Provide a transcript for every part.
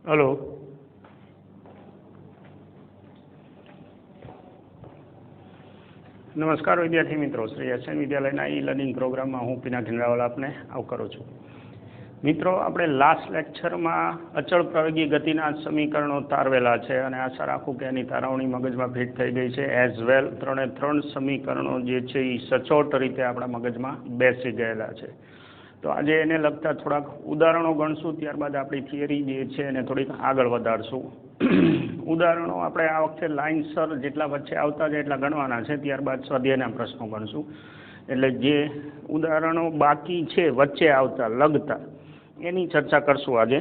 Hello. નમસ્કાર વિદ્યાર્થી મિત્રો, શ્રી એસએન વિદ્યાલયના ઈ લર્નિંગ પ્રોગ્રામમાં હું પિનાકી રાવલ આપને આવકારું છું. મિત્રો, આપણે લાસ્ટ લેક્ચરમાં અચળ પ્રવેગી ગતિના સમીકરણો તારવેલા છે અને આશા રાખું કે એની તારવણી મગજમાં ફિટ થઈ ગઈ છે. એઝ વેલ ત્રણ સમીકરણો જે છે એ સચોટ રીતે આપણા મગજમાં બેસી ગયેલા છે. તો આજે એને લગતા થોડાક ઉદાહરણો ગણશું, ત્યારબાદ આપણી થિયરી જે છે એને થોડીક આગળ વધારશું. ઉદાહરણો આપણે આ વખતે લાઇનસર જેટલા વચ્ચે આવતા જાય એટલા ગણવાના છે, ત્યારબાદ સ્વાધ્યાયના પ્રશ્નો ગણશું. એટલે જે ઉદાહરણો બાકી છે વચ્ચે આવતા લગતા એની ચર્ચા કરશું આજે.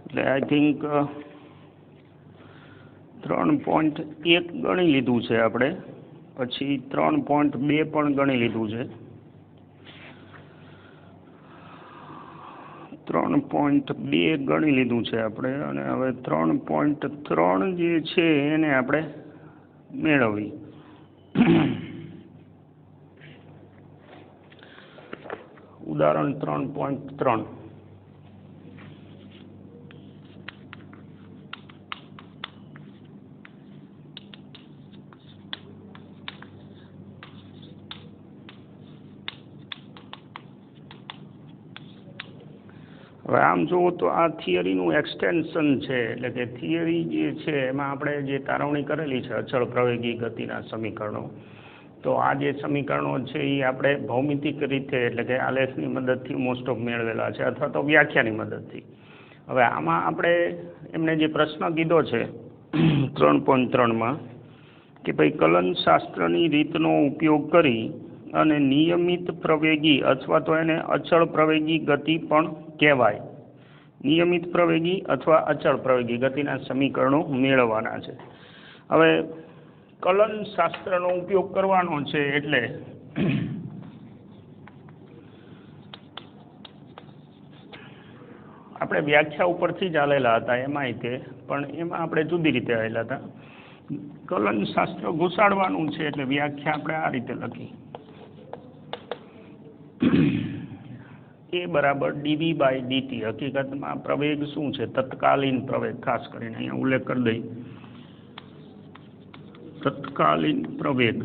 એટલે આઈ થિંક 3.1 ગણી લીધું છે આપણે, પછી 3.2 પણ ગણી લીધું છે, 3.2 ગણી લીધું છે આપણે, અને હવે 3.3 જે છે એને આપણે મેળવી. ઉદાહરણ 3.3. હવે આમ જુઓ તો આ થિયરીનું એક્સટેન્શન છે, એટલે કે થિયરી જે છે એમાં આપણે જે તારવણી કરેલી છે અચળ પ્રવેગી ગતિના સમીકરણો, તો આ જે સમીકરણો છે એ આપણે ભૌમિતિક રીતે એટલે કે આલેખની મદદથી મોસ્ટ ઓફ મેળવેલા છે, અથવા તો વ્યાખ્યાની મદદથી. હવે આમાં આપણે એમને જે પ્રશ્ન કીધો છે 3.3માં કે ભાઈ કલન શાસ્ત્રની રીતનો ઉપયોગ કરી અને નિયમિત પ્રવેગી અથવા તો એને અચળ પ્રવેગી ગતિ પણ કહેવાય, નિયમિત પ્રવેગી અથવા અચળ પ્રવેગી ગતિના સમીકરણો મેળવવાના છે. હવે કલન શાસ્ત્રનો ઉપયોગ કરવાનો છે એટલે આપણે વ્યાખ્યા ઉપરથી જ આલેલા હતા એમાંય તે, પણ એમાં આપણે જુદી રીતે આવેલા હતા. કલન શાસ્ત્ર ઘુસાડવાનું છે એટલે વ્યાખ્યા આપણે આ રીતે લખી: એ બરાબર ડીવી બાય ડીટી. હકીકતમાં પ્રવેગ શું છે? તત્કાલીન પ્રવેગ. ખાસ કરીને અહીંયા ઉલ્લેખ કરી દઈ, તત્કાલીન પ્રવેગ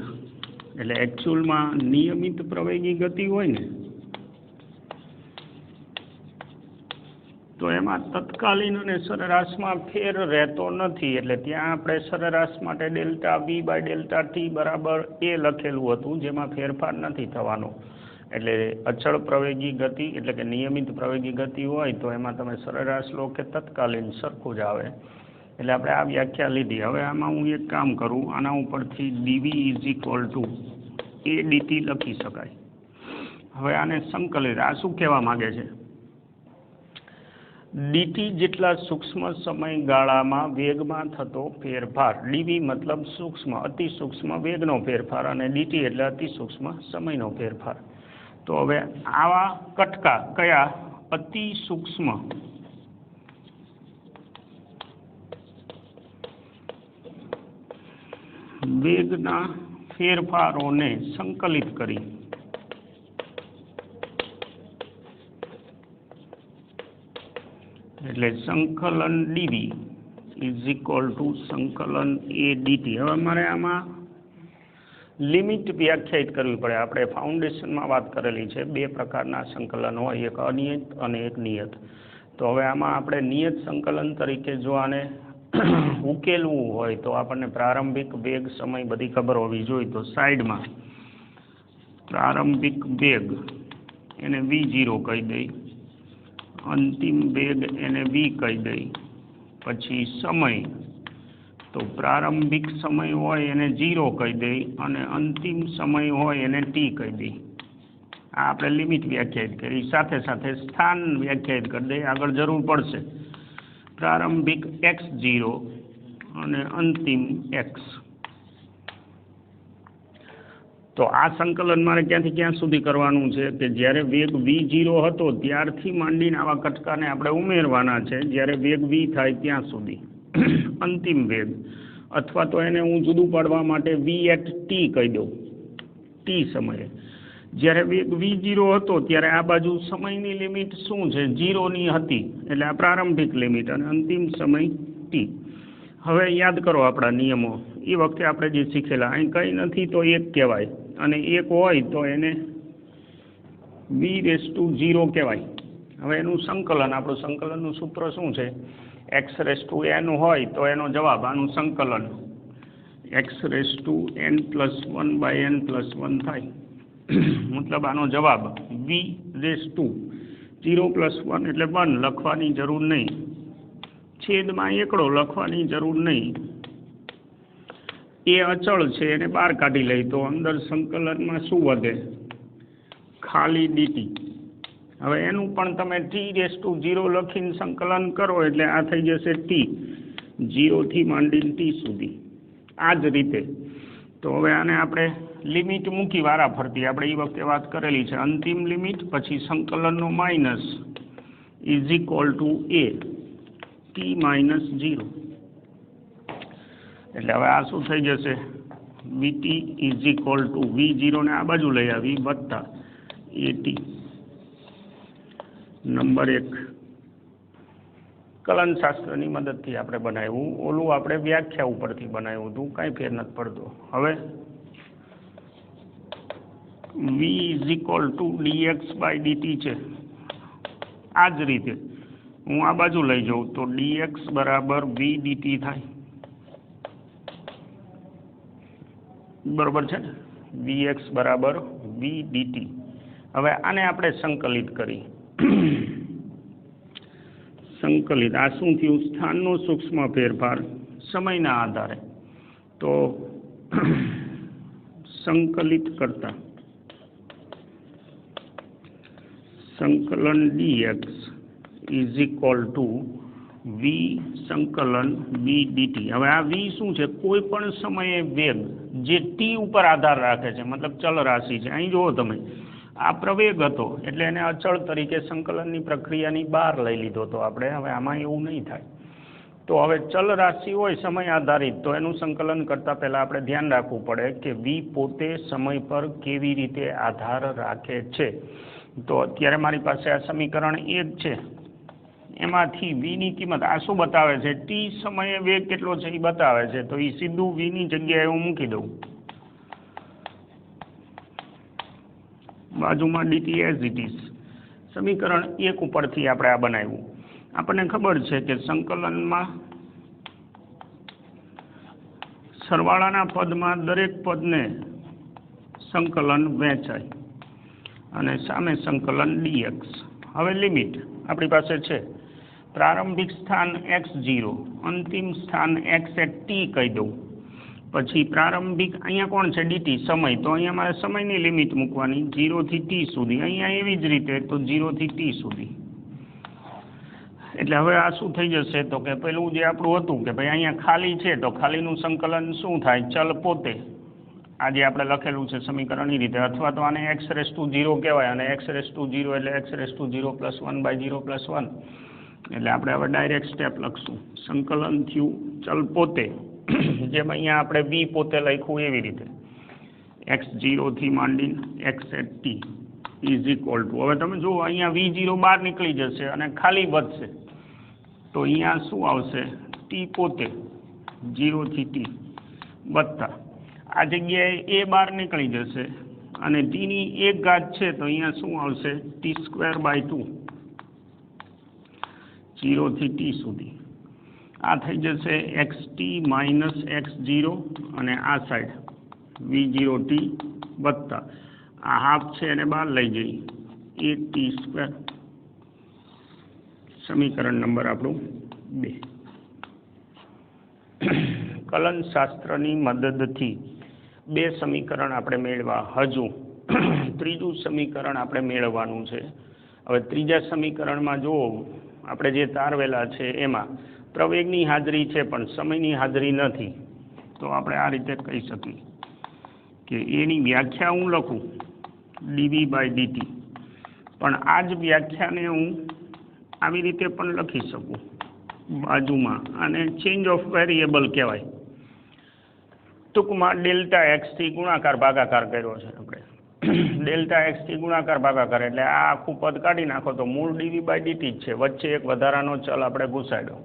એટલે એકચ્યુઅલમાં નિયમિત પ્રવેગી ગતિ હોય ને તો એમાં તત્કાલીન અને સરેરાશમાં ફેર રહેતો નથી. એટલે ત્યાં આપણે સરેરાશ માટે delta V by delta T બરાબર એ લખેલું હતું, જેમાં ફેરફાર નથી થવાનો. એટલે અચળ પ્રવેગી ગતિ એટલે કે નિયમિત પ્રવેગી ગતિ હોય તો એમાં તમે સરેરાશ લો કે તત્કાલીન સરખું જ આવે. એટલે આપણે આ વ્યાખ્યા લીધી. હવે આમાં હું એક કામ કરું, આના ઉપરથી ડીવી is equal two A DT લખી શકાય. હવે આને સંકલિત, આ શું કહેવા માગે છે? ડીટી જેટલા સૂક્ષ્મ સમયગાળામાં વેગમાં થતો ફેરફાર. ડીવી મતલબ સૂક્ષ્મ, અતિ સૂક્ષ્મ વેગનો ફેરફાર, અને ડીટી એટલે અતિ સૂક્ષ્મ સમયનો ફેરફાર. તો હવે આવા કટકા કયા? અતિ સૂક્ષ્મ વેગના ફેરફારોને સંકલિત કરી એટલે સંકલન ડીવી ઇઝ ઇક્વલ ટુ સંકલન એ ડીટી. હવે મારે આમાં લિમિટ વ્યાખ્યાયિત કરવી પડે. આપણે ફાઉન્ડેશનમાં વાત કરેલી છે, બે પ્રકારના સંકલન હોય, એક અનિયત અને એક નિયત. તો હવે આમાં આપણે નિયત સંકલન તરીકે જો આને ઉકેલવું હોય તો આપણને પ્રારંભિક વેગ સમય બધી ખબર હોવી જોઈએ. તો સાઈડમાં પ્રારંભિક વેગ એને v0 કહી દઈ, અંતિમ વેગ એને v કહી દઈ, પછી સમય તો પ્રારંભિક સમય હોય એને 0 કહી દઈ અને અંતિમ સમય હોય એને t કહી દઈ. આ આપણે લિમિટ વ્યાખ્યાયિત કરી, સાથે સાથે સ્થાન વ્યાખ્યાયિત કરી દઈએ, આગળ જરૂર પડશે. પ્રારંભિક x0 અને અંતિમ x. તો આ સંકલન મારે ક્યાંથી ક્યાં સુધી કરવાનું છે કે જ્યારે વેગ v0 હતો ત્યારથી માંડીને આવા કટકાને આપણે ઉમેરવાના છે, જ્યારે વેગ v થાય ત્યાં સુધી અંતિમ વેગ. અથવા તો એને હું જુદું પાડવા માટે v at t કહી દઉં, t સમયે. જ્યારે વેગ v0 હતો ત્યારે આ બાજુ સમયની લિમિટ શું છે, 0ની હતી, એટલે આ પ્રારંભિક લિમિટ અને અંતિમ સમય t. હવે યાદ કરો આપણા નિયમો, એ વખતે આપણે જે શીખેલા, અહીં કંઈ નથી તો 1 કહેવાય, અને 1 હોય તો એને v⁻0 કહેવાય. હવે એનું સંકલન, આપણું સંકલનનું સૂત્ર શું છે, x⁻n હોય તો એનો જવાબ, આનું સંકલન x⁻n+1/n+1 થાય. મતલબ આનો જવાબ v⁻0+1 એટલે 1 લખવાની જરૂર નહીં, છેદમાં એકડો લખવાની જરૂર નહીં. એ અચળ છે, એને બહાર કાઢી લઈ તો અંદર સંકલનમાં શું વધે, ખાલી dt. હવે એનું પણ તમે t⁻0 લખીને સંકલન કરો એટલે આ થઈ જશે t, 0 થી માંડીને t સુધી. આ જ રીતે તો હવે આને આપણે લિમિટ મૂકી વારા ફરતી, આપણે એ વખતે વાત કરેલી છે, અંતિમ લિમિટ પછી સંકલનનો minus is equal to a t-0. એટલે હવે આ શું થઈ જશે, bt is equal two v0 ને આ બાજુ લઈ આવી વત્તા at. નંબર 1 કલનશાસ્ત્રની મદદથી આપણે બનાવ્યું, ઓલું આપણે વ્યાખ્યા ઉપરથી બનાવ્યું હતું, કાંઈ ફેર નથી પડતો. હવે v is equal two dx/dt છે. આ જ રીતે હું આ બાજુ લઈ જાઉં તો dx બરાબર v dt થાય, બરોબર છે ને, vx બરાબર v dt. હવે આને આપણે સંકલિત કરી, સંકલિત, આ શું થયું, સ્થાનનો સૂક્ષ્મ ફેરફાર સમયના આધારે. તો સંકલિત કરતા સંકલન dx is equal to v સંકલન v dt. હવે આ v શું છે, કોઈ પણ સમયે વેગ જે t ઉપર આધાર રાખે છે, મતલબ ચલ રાશિ છે. અહીં જુઓ તમે, આ પ્રવેગ હતો એટલે એને અચળ તરીકે સંકલનની પ્રક્રિયાની બહાર લઈ લીધો હતો આપણે. હવે આમાં એવું નહીં થાય. તો હવે ચલ રાશિ હોય સમય આધારિત, તો એનું સંકલન કરતાં પહેલાં આપણે ધ્યાન રાખવું પડે કે v પોતે સમય પર કેવી રીતે આધાર રાખે છે. તો અત્યારે મારી પાસે આ સમીકરણ 1 છે, એમાંથી vની કિંમત આ શું બતાવે છે, t સમયે વેગ કેટલો છે એ બતાવે છે. તો એ સીધું vની જગ્યાએ હું મૂકી દઉં, બાજુમાં dt એઝ ઇટ ઇઝ. સમીકરણ 1 ઉપરથી આપણે આ બનાવ્યું. આપણને ખબર છે કે સંકલનમાં સરવાળાના પદમાં દરેક પદને સંકલન વહેંચાય અને સામે સંકલન dx. હવે લિમિટ આપણી પાસે છે, પ્રારંભિક સ્થાન x0, અંતિમ સ્થાન x@t કહી દઉં. પછી પ્રારંભિક, અહીંયા કોણ છે, dt સમય, તો અહીંયા મારે સમયની લિમિટ મૂકવાની 0 થી t સુધી. અહીંયા એવી જ રીતે તો 0 થી t સુધી. એટલે હવે આ શું થઈ જશે, તો કે પેલું જે આપણું હતું કે ભાઈ અહીંયા ખાલી છે, તો ખાલીનું સંકલન શું થાય, ચલ પોતે. આ જે આપણે લખેલું છે સમીકરણની રીતે, અથવા તો આને x⁻0 કહેવાય, અને x⁻0 એટલે x⁻0+1/0+1. એટલે આપણે હવે ડાયરેક્ટ સ્ટેપ લખશું, સંકલન થયું ચલ પોતે, જેમ અહીંયા આપણે v પોતે લખ્યું એવી રીતે, x0 થી માંડીને x@t ઇઝ ઇક્વલ ટુ, હવે તમે જુઓ અહીંયા v0 બહાર નીકળી જશે અને ખાલી વધશે. તો અહીંયા શું આવશે, t પોતે 0 થી t વત્તા આ જગ્યાએ a બહાર નીકળી જશે અને t ની 1 ઘાત છે, તો અહીંયા શું આવશે, t²/2 0 થી t સુધી. આ થઈ જશે xt - x0 અને આ સાઈડ v0t વત્તા આ હાફ છે એને બહાર લઈ જઈ a_t². સમીકરણ નંબર આપણું 2. કલનશાસ્ત્રની મદદથી 2 સમીકરણ આપણે મેળવા. હજુ ત્રીજું સમીકરણ આપણે મેળવવાનું છે. હવે ત્રીજા સમીકરણમાં જુઓ, આપણે જે તારવેલા છે એમાં પ્રવેગની હાજરી છે પણ સમયની હાજરી નથી. તો આપણે આ રીતે કહી શકીએ કે એની વ્યાખ્યા હું લખું dv/dt, પણ આ જ વ્યાખ્યાને હું આવી રીતે પણ લખી શકું બાજુમાં, અને ચેન્જ ઓફ વેરિયેબલ કહેવાય. ટૂંકમાં Δx થી ગુણાકાર ભાગાકાર કર્યો છે આપણે. ડેલ્ટા એક્સથી ગુણાકાર ભાગાકાર એટલે આ આખું પદ કાઢી નાખો તો મૂળ ડીવી બાય ડીટી જ છે, વચ્ચે એક વધારાનો ચલ આપણે ઘુસાડ્યો.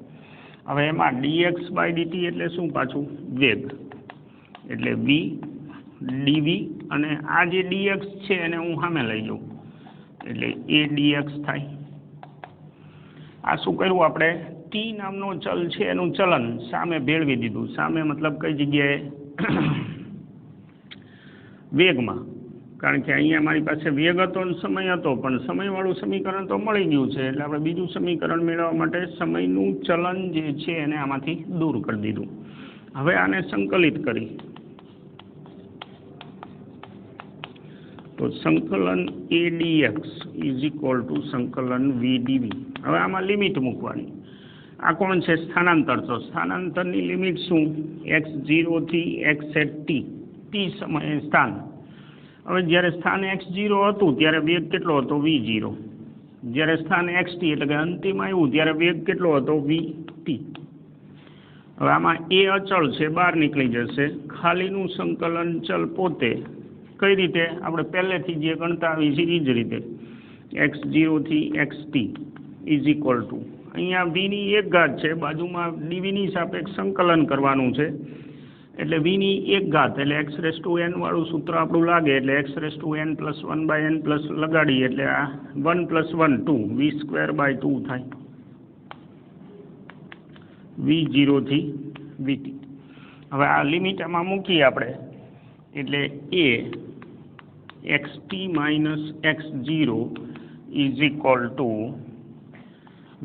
હવે એમાં ડીએક્સ બાય ડીટી એટલે શું પાછું? વેગ. એટલે વી ડીવી અને આ જે ડીએક્સ છે એને હું સામે લઈ જાઉં એટલે એ ડીએક્સ થાય. આ શું કર્યું આપણે? ટી નામનો ચલ છે એનું ચલન સામે ભેળવી દીધું. સામે મતલબ કઈ જગ્યાએ? વેગમાં. કારણ કે અહીંયા મારી પાસે વેગ હતો અને સમય હતો, પણ સમયવાળું સમીકરણ તો મળી ગયું છે એટલે આપણે બીજું સમીકરણ મેળવવા માટે સમયનું ચલન જે છે એને આમાંથી દૂર કરી દીધું. હવે આને સંકલિત કરી તો સંકલન એ ડીએક્સ ઇઝ ઇક્વલ ટુ સંકલન વી ડીવી. હવે આમાં લિમિટ મૂકવાની. આ કોણ છે? સ્થાનાંતર. તો સ્થાનાંતરની લિમિટ શું? x0 થી x એટ ટી સમયે સ્થાન. હવે જ્યારે સ્થાન x0 હતું ત્યારે વેગ કેટલો હતો? v0. જ્યારે સ્થાન xt એટલે કે અંતિમ આવ્યું ત્યારે વેગ કેટલો હતો? vt. હવે આમાં એ અચળ છે, બહાર નીકળી જશે. ખાલીનું સંકલન ચલ પોતે કઈ રીતે? આપણે પહેલેથી જે ગણતા આવી છે એ જ રીતે x0 થી xt ઇઝ ઇક્વલ ટુ અહીંયા વીની એક ઘાત છે, બાજુમાં ડીવીની સાપેક્ષ સંકલન કરવાનું છે એટલે વીની એક ઘાત એટલે એક્સ રેસ ટુ એન વાળું સૂત્ર આપણું લાગે એટલે x raise to n plus 1/n plus લગાડીએ એટલે આ 1 + 1 2 v²/2 થાય. v0 થી vt. હવે આ લિમિટ આમાં મૂકીએ આપણે એટલે એ xt - x0 is equal two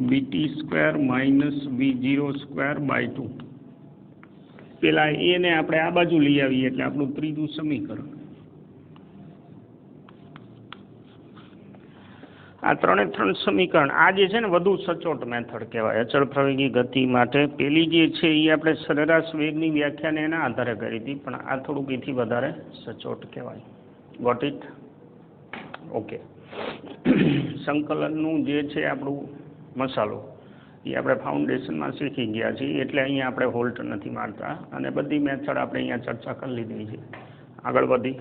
vt² - v0²/2. પેલા એને આપણે આ બાજુ લઈ આવીએ એટલે આપણું ત્રીજું સમીકરણ. આ ત્રણ સમીકરણ આ જે છે ને વધુ સચોટ મેથડ કહેવાય અચળ પ્રવેગી ગતિ માટે. પેલી જે છે એ આપણે સરેરાશ વેગની વ્યાખ્યાને એના આધારે કરી હતી, પણ આ થોડુંક એથી વધારે સચોટ કહેવાય. Got it? ઓકે. સંકલનનું જે છે આપણું મસાલો એ આપણે ફાઉન્ડેશનમાં શીખી ગયા છીએ એટલે અહીંયા આપણે હોલ્ટ નથી મારતા અને બધી મેથડ આપણે અહીંયા ચર્ચા કરી લીધી છે. આગળ વધી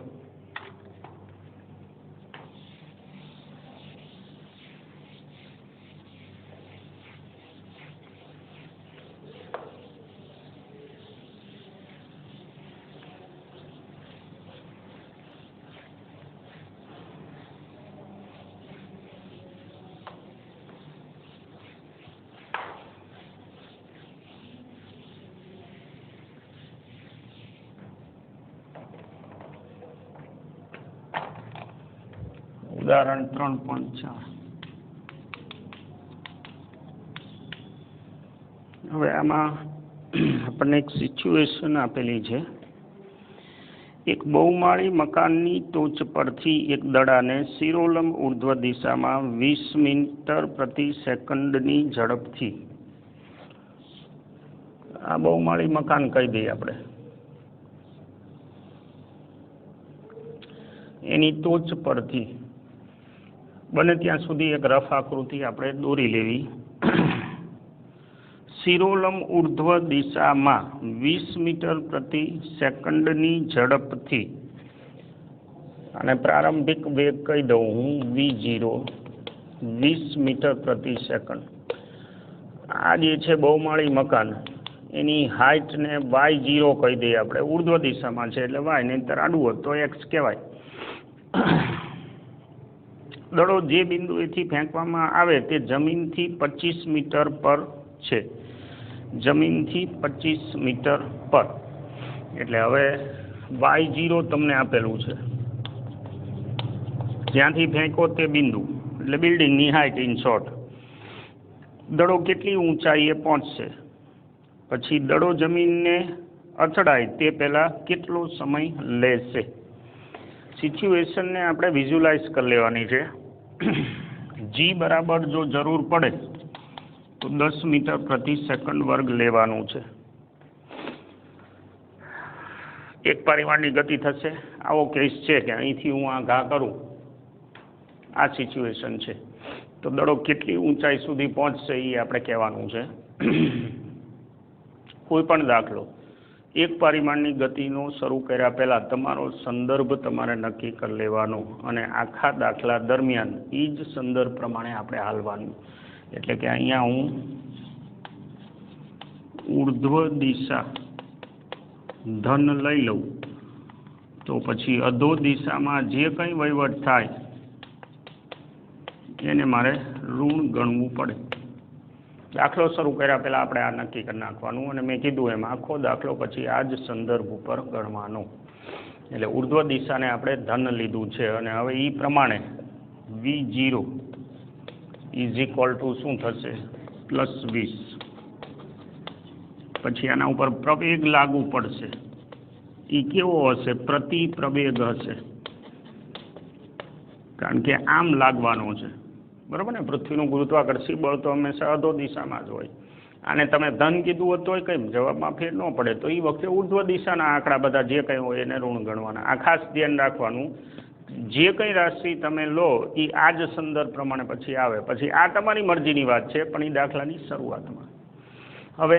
ઉદાહરણ 3.4. હવે આમાં આપણને એક સિચ્યુએશન આપેલી છે. એક બહુમાળી મકાનની ટોચ પરથી એક દડાને શિરોલંબ ઉર્ધ્વ દિશામાં 20 મીટર પ્રતિ સેકન્ડની ઝડપથી, આ બહુમાળી મકાન કહી દઈએ આપણે, એની ટોચ પરથી બને ત્યાં સુધી એક રફ આકૃતિ આપણે દોરી લેવી. શિરોલંબ ઉર્ધ્વ દિશામાં 20 મીટર પ્રતિ સેકન્ડની ઝડપથી, અને પ્રારંભિક વેગ કહી દઉં હું v0 20 મીટર પ્રતિ સેકન્ડ. આ જે છે બહુમાળી મકાન એની હાઇટને y0 કહી દઈએ આપણે, ઉર્ધ્વ દિશામાં છે એટલે y, નહીંતર આડું હોત તો x કહેવાય. દડો જે બિંદુએથી ફેંકવામાં આવે તે જમીનથી 25 મીટર પર છે. જમીનથી 25 મીટર પર એટલે હવે y0 તમને આપેલું છે, જ્યાંથી ફેંકો તે બિંદુ એટલે બિલ્ડિંગની હાઇટ ઇન શોર્ટ. દડો કેટલી ઊંચાઈએ પહોંચશે, પછી દડો જમીનને અથડાય તે પહેલાં કેટલો સમય લેશે. સિચ્યુએશનને આપણે વિઝ્યુલાઇઝ કરી લેવાની છે. જી બરાબર જો જરૂર પડે તો 10 મીટર પ્રતિ સેકન્ડ વર્ગ લેવાનું છે. એક પરિમાણની ગતિ થશે. આવો કેસ છે કે અહીંથી હું આ ઘા કરું, આ સિચ્યુએશન છે, તો દડો કેટલી ઊંચાઈ સુધી પહોંચશે એ આપણે કહેવાનું છે. કોઈ પણ દાખલો એક પરિમાણની ગતિનો શરૂ કર્યા પહેલાં તમારો સંદર્ભ તમારે નક્કી કરી લેવાનો અને આખા દાખલા દરમિયાન એ જ સંદર્ભ પ્રમાણે આપણે હાલવાનું. એટલે કે અહીંયા હું ઉર્ધ્વ દિશા ધન લઈ લઉં તો પછી અધો દિશામાં જે કંઈ વહીવટ થાય એને મારે ઋણ ગણવું પડે. દાખલો શરૂ કર્યા પહેલાં આપણે આ નક્કી કરી નાખવાનું અને મેં કીધું એમ આખો દાખલો પછી આ જ સંદર્ભ ઉપર ગણવાનો. એટલે ઉર્ધ્વ દિશાને આપણે ધન લીધું છે અને હવે એ પ્રમાણે V0 ઇઝ ઇક્વલ ટુ શું થશે +20. પછી આના ઉપર પ્રવેગ લાગુ પડશે. એ કેવો હશે? પ્રતિ પ્રવેગ હશે, કારણ કે આમ લાગવાનો છે, બરાબર ને. પૃથ્વીનું ગુરુત્વાકર્ષી બળ તો હંમેશા અધો દિશામાં જ હોય. આને તમે ધન કીધું હોત તોય કંઈ જવાબમાં ફેર ન પડે, તો એ વખતે ઉર્ધ્વ દિશાના આંકડા બધા જે કંઈ હોય એને ઋણ ગણવાના. આ ખાસ ધ્યાન રાખવાનું, જે કંઈ રાશિ તમે લો એ આ જ સંદર્ભ પ્રમાણે પછી આવે. પછી આ તમારી મરજીની વાત છે, પણ એ દાખલાની શરૂઆતમાં. હવે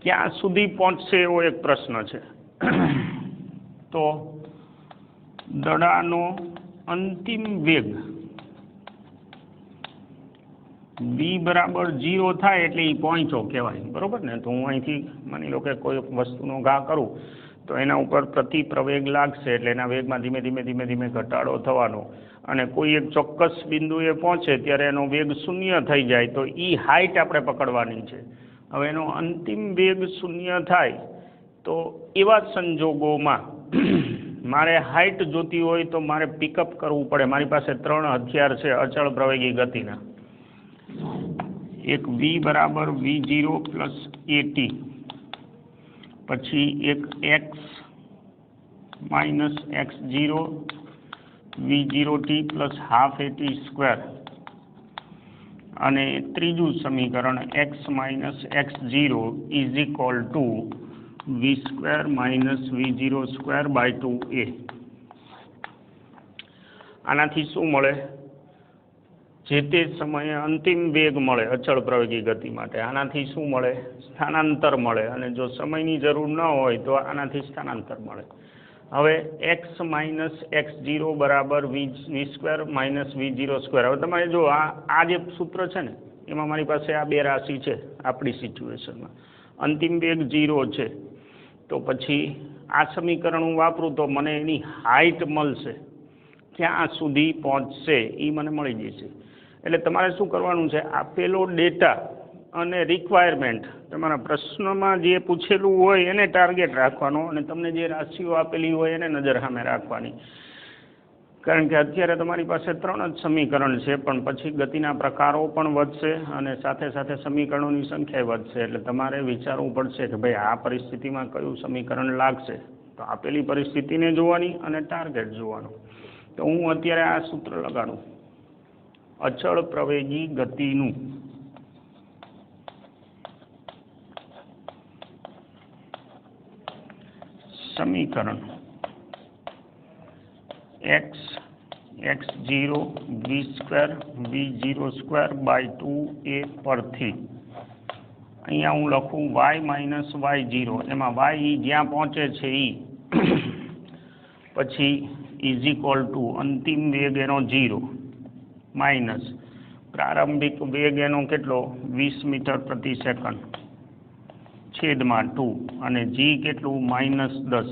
ક્યાં સુધી પહોંચશે એવો એક પ્રશ્ન છે. તો દડાનો અંતિમ વેગ v બરાબર 0 થાય એટલે એ પહોંચો કહેવાય, બરાબર ને. તો હું અહીંથી માની લો કે કોઈ વસ્તુનો ઘા કરું તો એના ઉપર પ્રતિ પ્રવેગ લાગશે, એટલે એના વેગમાં ધીમે ધીમે ધીમે ધીમે ઘટાડો થવાનો અને કોઈ એક ચોક્કસ બિંદુએ પહોંચે ત્યારે એનો વેગ 0 થઈ જાય તો એ હાઇટ આપણે પકડવાની છે. હવે એનો અંતિમ વેગ 0 થાય તો એવા સંજોગોમાં મારે હાઇટ જોતી હોય તો મારે પિકઅપ કરવું પડે. મારી પાસે 3 હથિયાર છે અચળ પ્રવેગી ગતિના. એક v બરાબર v0 પ્લસ at, પછી એક x minus x0 v0t plus half at square, અને ત્રીજું સમીકરણ x minus x0 is equal to v square minus v0 square by 2a. આનાથી શું મળે? જે તે સમયે અંતિમ વેગ મળે અચળ પ્રવેગી ગતિ માટે. આનાથી શું મળે? સ્થાનાંતર મળે. અને જો સમયની જરૂર ન હોય તો આનાથી સ્થાનાંતર મળે. હવે x માઇનસ x0 બરાબર v square minus v0 square. હવે તમારે જો આ જે સૂત્ર છે ને એમાં મારી પાસે આ બે રાશિ છે આપણી સિચ્યુએશનમાં. અંતિમ વેગ 0 છે તો પછી આ સમીકરણ હું વાપરું તો મને એની હાઇટ મળશે, ક્યાં સુધી પહોંચશે એ મને મળી જશે. એટલે તમારે શું કરવાનું છે? આપેલો ડેટા અને રિક્વાયરમેન્ટ તમારા પ્રશ્નમાં જે પૂછેલું હોય એને ટાર્ગેટ રાખવાનો અને તમને જે રાશિઓ આપેલી હોય એને નજર સામે રાખવાની. કારણ કે અત્યારે તમારી પાસે 3 જ સમીકરણ છે, પણ પછી ગતિના પ્રકારો પણ વધશે અને સાથે સાથે સમીકરણોની સંખ્યા વધશે. એટલે તમારે વિચારવું પડશે કે ભાઈ આ પરિસ્થિતિમાં કયું સમીકરણ લાગશે. તો આપેલી પરિસ્થિતિને જોવાની અને ટાર્ગેટ જોવાનું. તો હું અત્યારે આ સૂત્ર લગાડું, અચળ પ્રવેગી ગતિનું સમીકરણ x x0 v square v0 square by 2a પરથી અહીંયા હું લખું y માઇનસ y0, એમાં y જ્યાં પહોંચે છે એ પછી ઇઝ ઇક્વલ ટુ અંતિમ વેગ એનો 0 માઇનસ પ્રારંભિક વેગ એનો કેટલો 20 મીટર પ્રતિ સેકન્ડ છેદમાં 2 અને g કેટલું -10,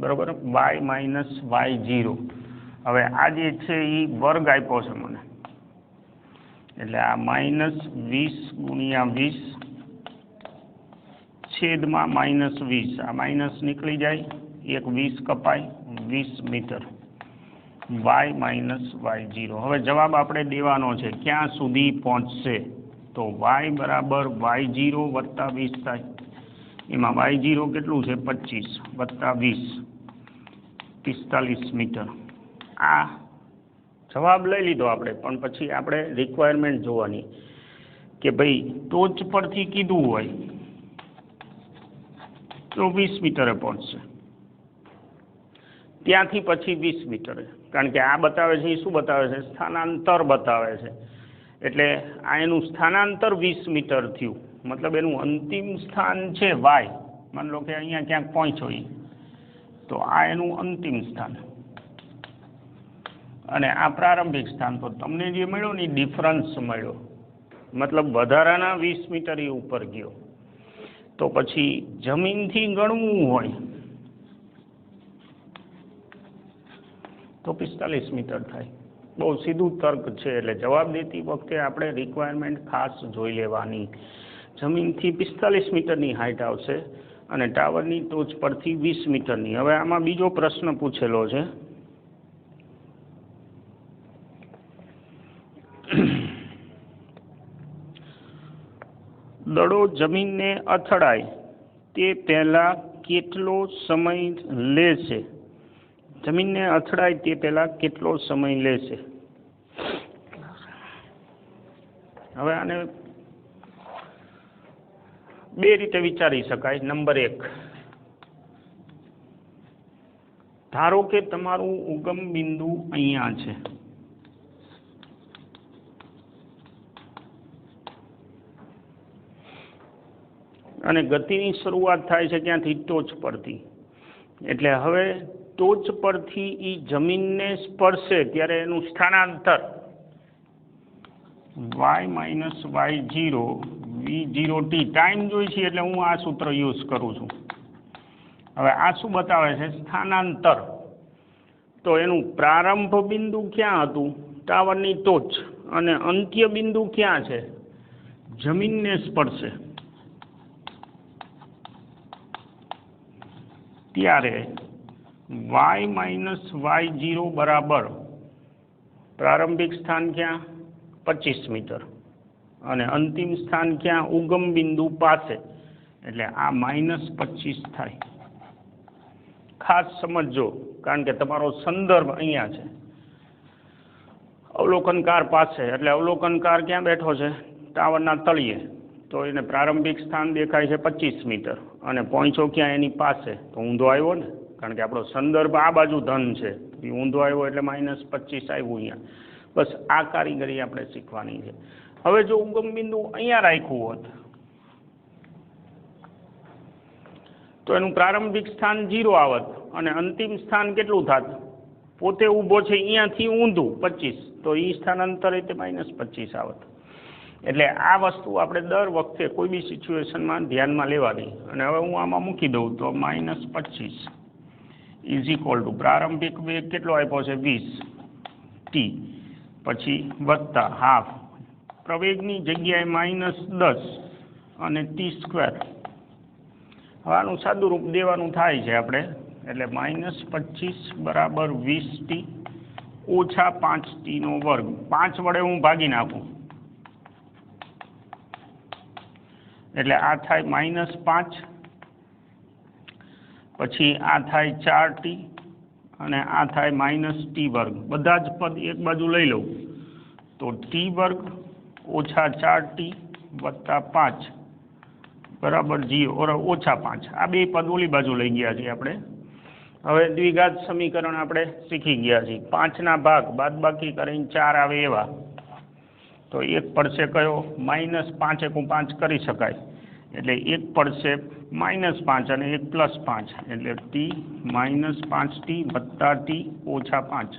બરાબર, y માઇનસ y0. હવે આ જે છે એ વર્ગ આપ્યો છે મને, એટલે આ -20 ગુણ્યા 20 છેદમાં -20. આ માઇનસ નીકળી જાય, એક 20 કપાય, 20 મીટર y માઇનસ y0. હવે જવાબ આપણે દેવાનો છે ક્યાં સુધી પહોંચશે. તો y બરાબર y0 વત્તા 20 થાય. એમાં y0 કેટલું છે 25 વત્તા 20 45 મીટર. આ જવાબ લઈ લીધો આપણે, પણ પછી આપણે રિક્વાયરમેન્ટ જોવાની કે ભાઈ ટોચ પરથી કીધું હોય તો 20 મીટરે પહોંચશે, ત્યાંથી પછી 20 મીટરે. કારણ કે આ બતાવે છે એ શું બતાવે છે? સ્થાનાંતર બતાવે છે. એટલે આ એનું સ્થાનાંતર 20 મીટર થયું. મતલબ એનું અંતિમ સ્થાન છે વાય, માની લો કે અહીંયા ક્યાંક પહોંચ્યો એ, તો આ એનું અંતિમ સ્થાન અને આ પ્રારંભિક સ્થાન. તો તમને જે મળ્યો ને ડિફરન્સ મળ્યો, મતલબ વધારાના 20 મીટર એ ઉપર ગયો. તો પછી જમીનથી ગણવું હોય તો 45 મીટર થાય. બહુ સીધું તર્ક છે, એટલે જવાબ દેતી વખતે આપણે રિક્વાયરમેન્ટ ખાસ જોઈ લેવાની. જમીનથી 45 મીટરની હાઇટ આવશે અને ટાવરની ટોચ પરથી 20 મીટરની. હવે આમાં બીજો પ્રશ્ન પૂછેલો છે, દડો જમીનને અથડાય તે પહેલાં કેટલો સમય લેશે? જમીનને અથડાય તે પહેલાં કેટલો સમય લેશે? હવે આને બે રીતે વિચારી શકાય. નંબર 1, ધારો કે તમારું ઉગમ બિંદુ અહીંયા છે અને ગતિની શરૂઆત થાય છે ક્યાંથી? ટોચ પરથી. એટલે હવે ટોચ પરથી એ જમીનને સ્પર્શે ત્યારે એનું સ્થાનાંતર y-y0 v0t ટાઈમ જોઈ છે, એટલે હું આ સૂત્ર યુઝ કરું છું. હવે આ શું બતાવે છે? સ્થાનાંતર. તો એનું પ્રારંભ બિંદુ ક્યાં હતું? ટાવરની ટોચ. અને અંત્ય બિંદુ ક્યાં છે? જમીનને સ્પર્શે. ત્યારે y-y0 બરાબર પ્રારંભિક સ્થાન ક્યાં? 25 મીટર અને અંતિમ સ્થાન ક્યાં? ઉગમ બિંદુ પાસે. એટલે આ -25 થાય. ખાસ સમજજો, કારણ કે તમારો સંદર્ભ અહીંયા છે, અવલોકનકાર પાસે. એટલે અવલોકનકાર ક્યાં બેઠો છે? ટાવરના તળિયે. તો એને પ્રારંભિક સ્થાન દેખાય છે 25 મીટર અને પહોંચો ક્યાં? એની પાસે. તો ઊંધો આવ્યો ને, કારણ કે આપણો સંદર્ભ આ બાજુ ધન છે, એ ઊંધો આવ્યો એટલે -25 આવ્યું અહીંયા. બસ આ કારીગરી આપણે શીખવાની છે. હવે જો ઉગમ બિંદુ અહીંયા રાખ્યું હોત તો એનું પ્રારંભિક સ્થાન 0 આવત અને અંતિમ સ્થાન કેટલું થાત? પોતે ઊભો છે અહીંયાથી ઊંધું 25, તો એ સ્થાનાંતર એટલે -25 આવત. એટલે આ વસ્તુ આપણે દર વખતે કોઈ બી સિચ્યુએશનમાં ધ્યાનમાં લેવાની. અને હવે હું આમાં મૂકી દઉં તો -25 ઇઝ ઇક્વલ ટુ પ્રારંભિક વેગ કેટલો આપ્યો છે? 20 t, પછી વત્તા હાફ પ્રવેગની જગ્યાએ -10 અને t². હવે આનું સાદું રૂપ દેવાનું થાય છે આપણે. એટલે -25 બરાબર 20t ઓછા 5t નો વર્ગ. 5 વડે હું ભાગી નાખું એટલે આ થાય -5, પછી આ થાય 4t અને આ થાય -t વર્ગ. બધા જ પદ એક બાજુ લઈ લઉં તો t વર્ગ ઓછા 4t વત્તા 5 બરાબર 0 ઓછા 5. આ બે પદ ઓલી બાજુ લઈ ગયા છીએ આપણે. હવે દ્વિઘાત સમીકરણ આપણે શીખી ગયા છીએ. 5ના ભાગ બાદબાકી કરીને 4 આવે એવા. તો એક પડશે કયો? -5 એકું 5 કરી શકાય. એટલે એક પડશે -5 અને એક +5. એટલે t -5t વત્તા t ઓછા 5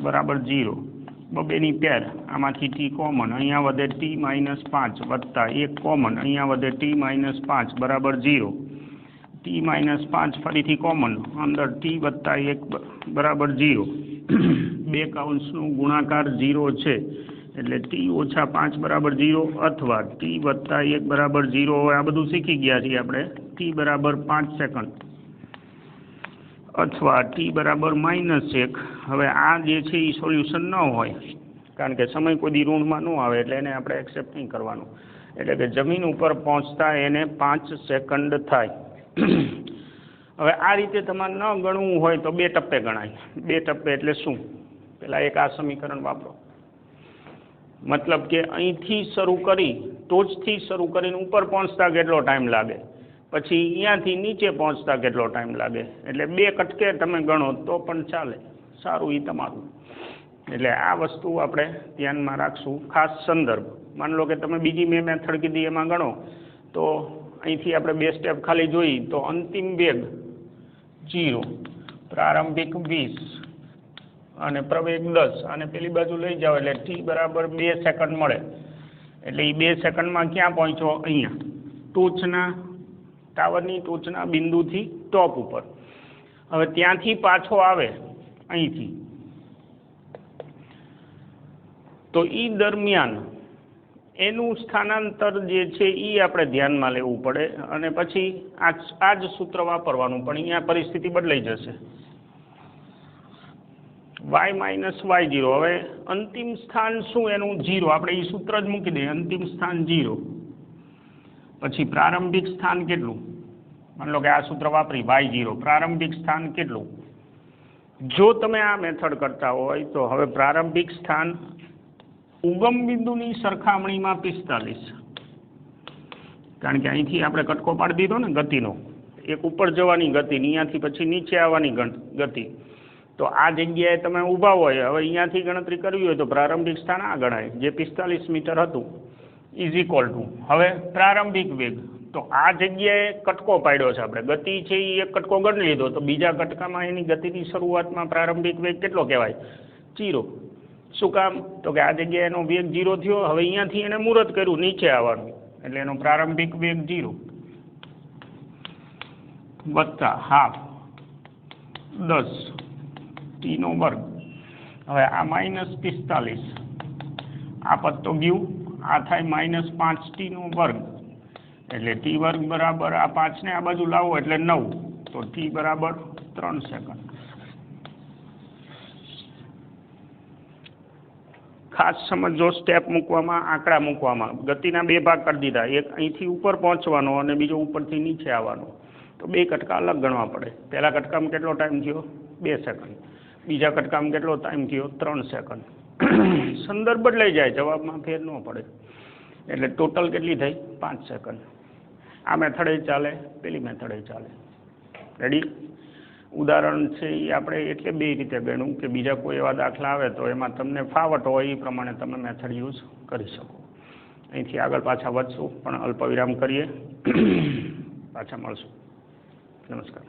બરાબર 0. બબેની પેર, આમાંથી t કોમન, અહીંયા વધે t -5 વત્તા 1 કોમન, અહીંયા વધે t -5 બરાબર 0. t -5 ફરીથી કોમન, અંદર t વત્તા 1 બરાબર 0. બે કૌંસનો ગુણાકાર 0 છે એટલે t ઓછા 5 બરાબર 0 અથવા t વત્તા 1 બરાબર 0. હવે આ બધું શીખી ગયા છીએ આપણે. t બરાબર 5 સેકન્ડ અથવા t બરાબર -1. હવે આ જે છે એ સોલ્યુશન ન હોય, કારણ કે સમય કોઈ દી ઋણમાં ન આવે, એટલે એને આપણે એક્સેપ્ટ નહીં કરવાનું. એટલે કે જમીન ઉપર પહોંચતા એને 5 સેકન્ડ થાય. હવે આ રીતે તમારે ન ગણવું હોય તો 2 ટપ્પે ગણાય. 2 ટપ્પે એટલે શું? પહેલાં એક આ સમીકરણ વાપરો. મતલબ કે અહીંથી શરૂ કરી, ટોચથી શરૂ કરીને ઉપર પહોંચતા કેટલો ટાઈમ લાગે, પછી અહીંયાથી નીચે પહોંચતા કેટલો ટાઈમ લાગે. એટલે 2 કટકે તમે ગણો તો પણ ચાલે. સારું, એ તમારું. એટલે આ વસ્તુ આપણે ધ્યાનમાં રાખશું. ખાસ સંદર્ભ, માની લો કે તમે બીજી મેં મેથડ કીધી એમાં ગણો તો અહીંથી આપણે 2 સ્ટેપ ખાલી જોઈ તો અંતિમ વેગ 0, પ્રારંભિક 20 અને પ્રવેગ 10 અને પેલી બાજુ લઈ જાઓ એટલે t બરાબર 2 સેકન્ડ મળે. એટલે એ 2 સેકન્ડમાં ક્યાં પહોંચો? અહીંયા ટોચના ટાવરની ટોચના બિંદુથી ટોપ ઉપર. હવે ત્યાંથી પાછો આવે અહીંથી, તો એ દરમિયાન એનું સ્થાનાંતર જે છે એ આપણે ધ્યાનમાં લેવું પડે અને પછી આ જ સૂત્ર વાપરવાનું. પણ અહીંયા પરિસ્થિતિ બદલાઈ જશે. y minus y0. હવે અંતિમ સ્થાન શું એનું? 0. આપણે એ સૂત્ર જ મૂકી દઈએ. અંતિમ સ્થાન 0. પછી પ્રારંભિક સ્થાન કેટલું? માની લો કે આ સૂત્ર વાપરી y0. પ્રારંભિક સ્થાન કેટલું? જો તમે આ મેથડ કરતા હોય તો હવે પ્રારંભિક સ્થાન ઉગમ બિંદુની સરખામણીમાં 45, કારણ કે અહીંથી આપણે કટકો પાડી દીધો ને ગતિનો, એક ઉપર જવાની ગતિ, અહીંયાથી પછી નીચે આવવાની ગતિ. તો આ જગ્યાએ તમે ઊભા હોય, હવે અહીંયાથી ગણતરી કરવી હોય તો પ્રારંભિક સ્થાન આ ગણાય, જે 45 મીટર હતું, ઇઝ ઇક્વલ ટુ હવે પ્રારંભિક વેગ. તો આ જગ્યાએ કટકો પાડ્યો છે આપણે, ગતિ છે એ એક કટકો ગણી લીધો, તો બીજા કટકામાં એની ગતિની શરૂઆતમાં પ્રારંભિક વેગ કેટલો કહેવાય? 0. શું કામ? તો કે આ જગ્યાએ એનો વેગ 0 થયો. હવે અહીંયાથી એને મુહૂર્ત કર્યું નીચે આવવાનું, એટલે એનો પ્રારંભિક વેગ 0 વત્તા હાફ 10 t² હવે આ માઇનસ 45, આ પદ તો ગયું, આ થાય -5t², એટલે t² બરાબર આ 5 ને આ બાજુ લાવો એટલે 9, તો t બરાબર 3 સેકન્ડ. ખાસ સમજો સ્ટેપ મૂકવામાં, આંકડા મૂકવામાં. ગતિના 2 ભાગ કરી દીધા, એક અહીંથી ઉપર પહોંચવાનો અને બીજો ઉપરથી નીચે આવવાનો. તો 2 કટકા અલગ ગણવા પડે. પહેલા કટકામાં કેટલો ટાઈમ થયો? 2 સેકન્ડ. બીજા કટકામાં કેટલો ટાઈમ થયો? 3 સેકન્ડ. સંદર્ભ બદલાઈ જાય, જવાબમાં ફેર ન પડે. એટલે ટોટલ કેટલી થઈ? 5 સેકન્ડ. આ મેથડે ચાલે, પેલી મેથડે ચાલે. રેડી? ઉદાહરણ છે એ આપણે એટલે 2 રીતે ગણ્યું કે બીજા કોઈ એવા દાખલા આવે તો એમાં તમને ફાવટ હોય એ પ્રમાણે તમે મેથડ યુઝ કરી શકો. અહીંથી આગળ પાછા વધશું, પણ અલ્પ વિરામ કરીએ, પાછા મળશું. નમસ્કાર.